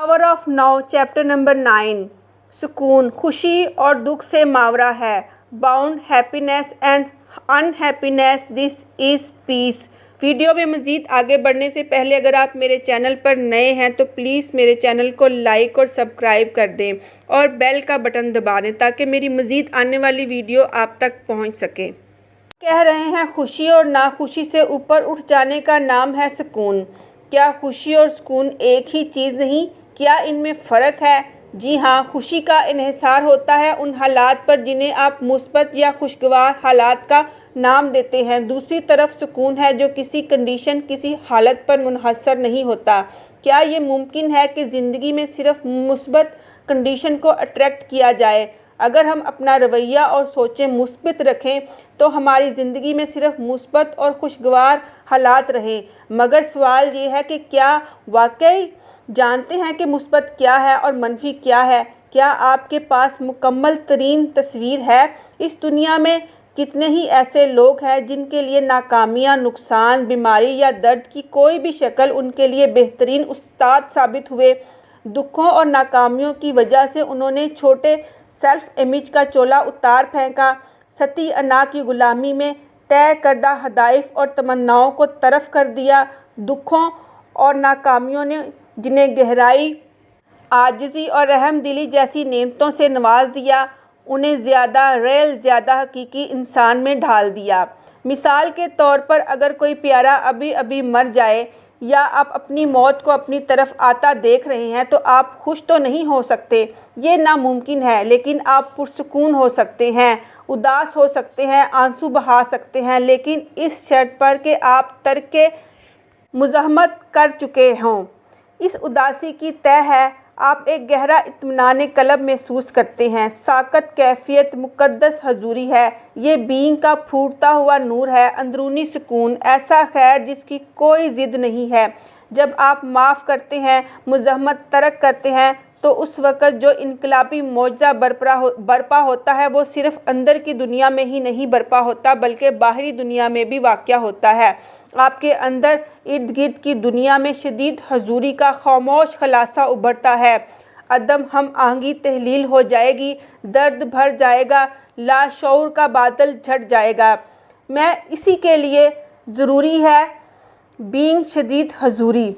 Power of now chapter number 9 سکون خوشی اور دکھ سے ماورا ہے bound happiness and unhappiness this is peace. Video میں مزید آگے بڑھنے سے پہلے اگر آپ میرے چینل پر نئے ہیں تو پلیز میرے چینل کو لائک اور سبسکرائب کر دیں اور بیل کا بٹن دبا دیں تاکہ میری مزید آنے والی ویڈیو آپ تک پہنچ سکے۔ کہہ رہے ہیں خوشی اور ناخوشی سے اوپر اٹھ جانے کا نام ہے سکون۔ کیا خوشی اور سکون ایک ہی چیز نہیں؟ کیا ان میں فرق ہے؟ جی ہاں، خوشی کا انحصار ہوتا ہے ان حالات پر جنہیں آپ مثبت یا خوشگوار حالات کا نام دیتے ہیں۔ دوسری طرف سکون ہے جو کسی کنڈیشن، کسی حالت پر منحصر نہیں ہوتا۔ کیا یہ ممکن ہے کہ زندگی میں صرف مثبت کنڈیشن کو اٹریکٹ کیا جائے؟ اگر ہم اپنا رویہ اور سوچیں مثبت رکھیں تو ہماری زندگی میں صرف مثبت اور خوشگوار حالات رہیں۔ مگر سوال یہ ہے کہ کیا واقعی جانتے ہیں کہ مثبت کیا ہے اور منفی کیا ہے؟ کیا آپ کے پاس مکمل ترین تصویر ہے؟ اس دنیا میں کتنے ہی ایسے لوگ ہیں جن کے لیے ناکامیاں، نقصان، بیماری یا درد کی کوئی بھی شکل ان کے لیے بہترین استاد ثابت ہوئے۔ دکھوں اور ناکامیوں کی وجہ سے انہوں نے چھوٹے سیلف امیج کا چولا اتار پھینکا، سطحی انا کی غلامی میں طے کردہ ہدف اور تمناؤں کو طرف کر دیا۔ دکھوں اور ناکامیوں نے جنہیں گہرائی، عاجزی اور رحم دلی جیسی نعمتوں سے نواز دیا، انہیں زیادہ ریئل، زیادہ حقیقی انسان میں ڈھال دیا۔ مثال کے طور پر اگر کوئی پیارا ابھی ابھی مر جائے یا آپ اپنی موت کو اپنی طرف آتا دیکھ رہے ہیں تو آپ خوش تو نہیں ہو سکتے، یہ ناممکن ہے، لیکن آپ پرسکون ہو سکتے ہیں، اداس ہو سکتے ہیں، آنسو بہا سکتے ہیں، لیکن اس شرط پر کہ آپ ترک مزاحمت کر چکے ہوں۔ اس اداسی کی طے ہے آپ ایک گہرا اطمینان قلب محسوس کرتے ہیں۔ ساکت کیفیت مقدس حضوری ہے، یہ بینگ کا پھوٹتا ہوا نور ہے، اندرونی سکون، ایسا خیر جس کی کوئی ضد نہیں ہے۔ جب آپ معاف کرتے ہیں، مزاحمت ترک کرتے ہیں تو اس وقت جو انقلابی معجزہ برپا ہوتا ہے وہ صرف اندر کی دنیا میں ہی نہیں برپا ہوتا بلکہ باہری دنیا میں بھی واقع ہوتا ہے۔ آپ کے اندر ارد گرد کی دنیا میں شدید حضوری کا خاموش خلاصہ ابھرتا ہے، عدم ہم آہنگی تحلیل ہو جائے گی، درد بھر جائے گا، لاشعور کا بادل چھٹ جائے گا۔ میں اسی کے لیے ضروری ہے بینگ شدید حضوری۔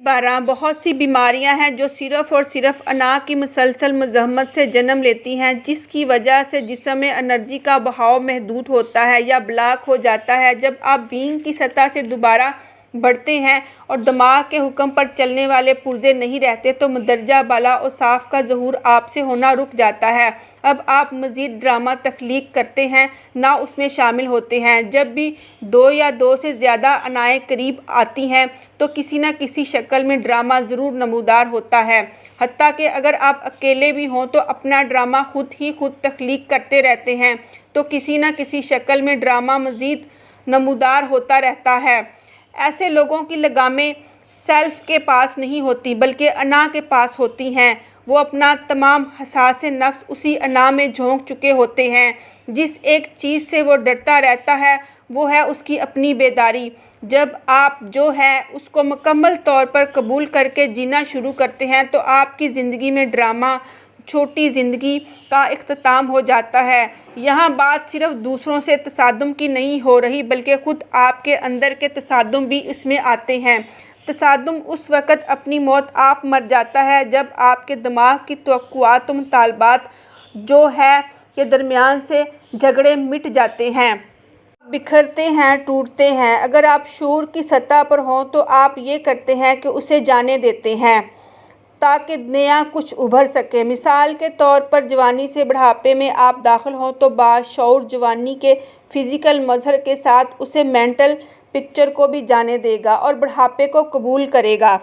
12 بہت سی بیماریاں ہیں جو صرف اور صرف انا کی مسلسل مزاحمت سے جنم لیتی ہیں، جس کی وجہ سے جسم میں انرجی کا بہاؤ محدود ہوتا ہے یا بلاک ہو جاتا ہے۔ جب آپ بینگ کی سطح سے دوبارہ بڑھتے ہیں اور دماغ کے حکم پر چلنے والے پرزے نہیں رہتے تو مندرجہ بالا اوصاف کا ظہور آپ سے ہونا رک جاتا ہے۔ اب آپ مزید ڈرامہ تخلیق کرتے ہیں، نہ اس میں شامل ہوتے ہیں۔ جب بھی 2 یا 2 سے زیادہ انائیں قریب آتی ہیں تو کسی نہ کسی شکل میں ڈرامہ ضرور نمودار ہوتا ہے۔ حتیٰ کہ اگر آپ اکیلے بھی ہوں تو اپنا ڈرامہ خود ہی خود تخلیق کرتے رہتے ہیں تو کسی نہ کسی شکل میں ڈرامہ مزید نمودار ہوتا رہتا ہے۔ ایسے لوگوں کی لگامیں سیلف کے پاس نہیں ہوتی بلکہ انا کے پاس ہوتی ہیں۔ وہ اپنا تمام حساس نفس اسی انا میں جھونک چکے ہوتے ہیں۔ جس ایک چیز سے وہ ڈرتا رہتا ہے وہ ہے اس کی اپنی بیداری۔ جب آپ جو ہے اس کو مکمل طور پر قبول کر کے جینا شروع کرتے ہیں تو آپ کی زندگی میں ڈرامہ چھوٹی زندگی کا اختتام ہو جاتا ہے۔ یہاں بات صرف دوسروں سے تصادم کی نہیں ہو رہی بلکہ خود آپ کے اندر کے تصادم بھی اس میں آتے ہیں۔ تصادم اس وقت اپنی موت آپ مر جاتا ہے جب آپ کے دماغ کی توقعات و مطالبات جو ہے کے درمیان سے جھگڑے مٹ جاتے ہیں، بکھرتے ہیں، ٹوٹتے ہیں۔ اگر آپ شعور کی سطح پر ہوں تو آپ یہ کرتے ہیں کہ اسے جانے دیتے ہیں تاکہ نیا کچھ ابھر سکے۔ مثال کے طور پر جوانی سے بڑھاپے میں آپ داخل ہوں تو باشعور جوانی کے فزیکل مظہر کے ساتھ اسے مینٹل پکچر کو بھی جانے دے گا اور بڑھاپے کو قبول کرے گا۔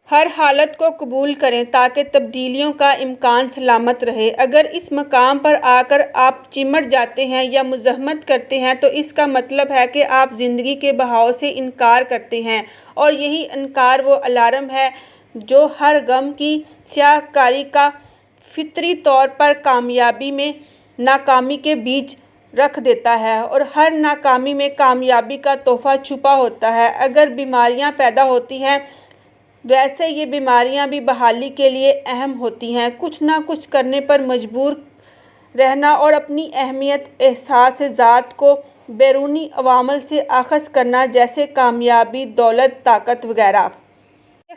ہر حالت کو قبول کریں تاکہ تبدیلیوں کا امکان سلامت رہے۔ اگر اس مقام پر آ کر آپ چمٹ جاتے ہیں یا مزاحمت کرتے ہیں تو اس کا مطلب ہے کہ آپ زندگی کے بہاؤ سے انکار کرتے ہیں، اور یہی انکار وہ الارم ہے جو ہر غم کی سیاہ کاری کا فطری طور پر کامیابی میں ناکامی کے بیج رکھ دیتا ہے، اور ہر ناکامی میں کامیابی کا تحفہ چھپا ہوتا ہے۔ اگر بیماریاں پیدا ہوتی ہیں ویسے یہ بیماریاں بھی بحالی کے لیے اہم ہوتی ہیں۔ کچھ نہ کچھ کرنے پر مجبور رہنا اور اپنی اہمیت احساس ذات کو بیرونی عوامل سے اخذ کرنا، جیسے کامیابی، دولت، طاقت وغیرہ۔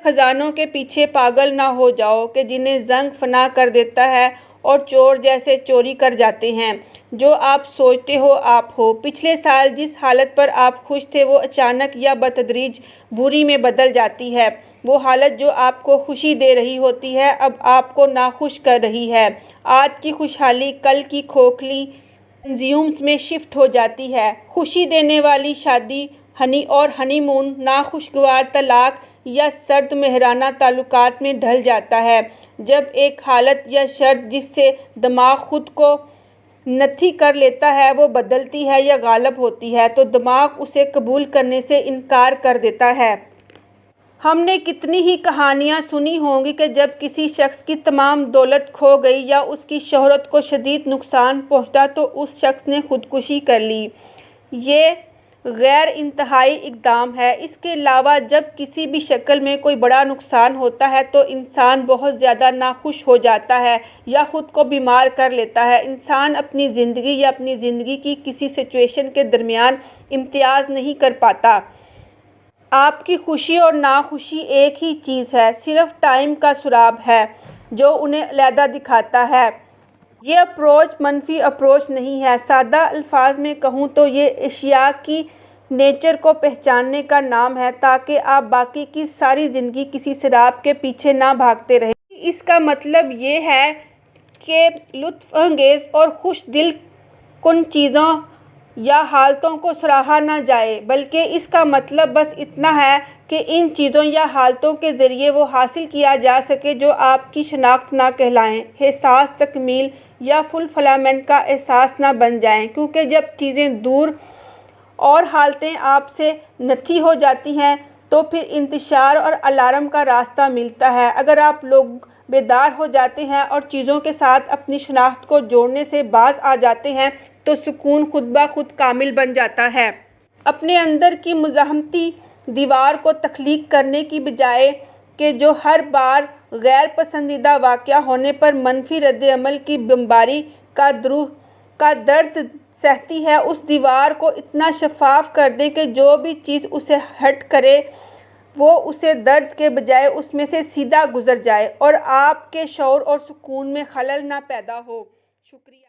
خزانوں کے پیچھے پاگل نہ ہو جاؤ کہ جنہیں زنگ فنا کر دیتا ہے اور چور جیسے چوری کر جاتے ہیں۔ جو آپ سوچتے ہو آپ ہو۔ پچھلے سال جس حالت پر آپ خوش تھے وہ اچانک یا بتدریج بری میں بدل جاتی ہے۔ وہ حالت جو آپ کو خوشی دے رہی ہوتی ہے اب آپ کو ناخوش کر رہی ہے۔ آج کی خوشحالی کل کی کھوکھلی کنزیومز میں شفٹ ہو جاتی ہے۔ خوشی دینے والی شادی ہنی مون ناخوشگوار طلاق یا سرد مہرانہ تعلقات میں ڈھل جاتا ہے۔ جب ایک حالت یا شرط جس سے دماغ خود کو نتھی کر لیتا ہے وہ بدلتی ہے یا غالب ہوتی ہے تو دماغ اسے قبول کرنے سے انکار کر دیتا ہے۔ ہم نے کتنی ہی کہانیاں سنی ہوں گی کہ جب کسی شخص کی تمام دولت کھو گئی یا اس کی شہرت کو شدید نقصان پہنچا تو اس شخص نے خودکشی کر لی۔ یہ غیر انتہائی اقدام ہے۔ اس کے علاوہ جب کسی بھی شکل میں کوئی بڑا نقصان ہوتا ہے تو انسان بہت زیادہ ناخوش ہو جاتا ہے یا خود کو بیمار کر لیتا ہے۔ انسان اپنی زندگی یا اپنی زندگی کی کسی سچویشن کے درمیان امتیاز نہیں کر پاتا۔ آپ کی خوشی اور ناخوشی ایک ہی چیز ہے، صرف ٹائم کا سراب ہے جو انہیں علیحدہ دکھاتا ہے۔ یہ اپروچ منفی اپروچ نہیں ہے۔ سادہ الفاظ میں کہوں تو یہ اشیاء کی نیچر کو پہچاننے کا نام ہے تاکہ آپ باقی کی ساری زندگی کسی سراب کے پیچھے نہ بھاگتے رہیں۔ اس کا مطلب یہ ہے کہ لطف انگیز اور خوش دل کن چیزوں یا حالتوں کو سراہا نہ جائے، بلکہ اس کا مطلب بس اتنا ہے کہ ان چیزوں یا حالتوں کے ذریعے وہ حاصل کیا جا سکے جو آپ کی شناخت نہ کہلائیں، احساس تکمیل یا فلفلمنٹ کا احساس نہ بن جائیں، کیونکہ جب چیزیں دور اور حالتیں آپ سے نتھی ہو جاتی ہیں تو پھر انتشار اور الارم کا راستہ ملتا ہے۔ اگر آپ لوگ بیدار ہو جاتے ہیں اور چیزوں کے ساتھ اپنی شناخت کو جوڑنے سے باز آ جاتے ہیں تو سکون خود بخود کامل بن جاتا ہے۔ اپنے اندر کی مزاحمتی دیوار کو تخلیق کرنے کی بجائے کہ جو ہر بار غیر پسندیدہ واقعہ ہونے پر منفی رد عمل کی بمباری کا درد سہتی ہے، اس دیوار کو اتنا شفاف کر دیں کہ جو بھی چیز اسے ہرٹ کرے وہ اسے درد کے بجائے اس میں سے سیدھا گزر جائے اور آپ کے شعور اور سکون میں خلل نہ پیدا ہو۔ شکریہ۔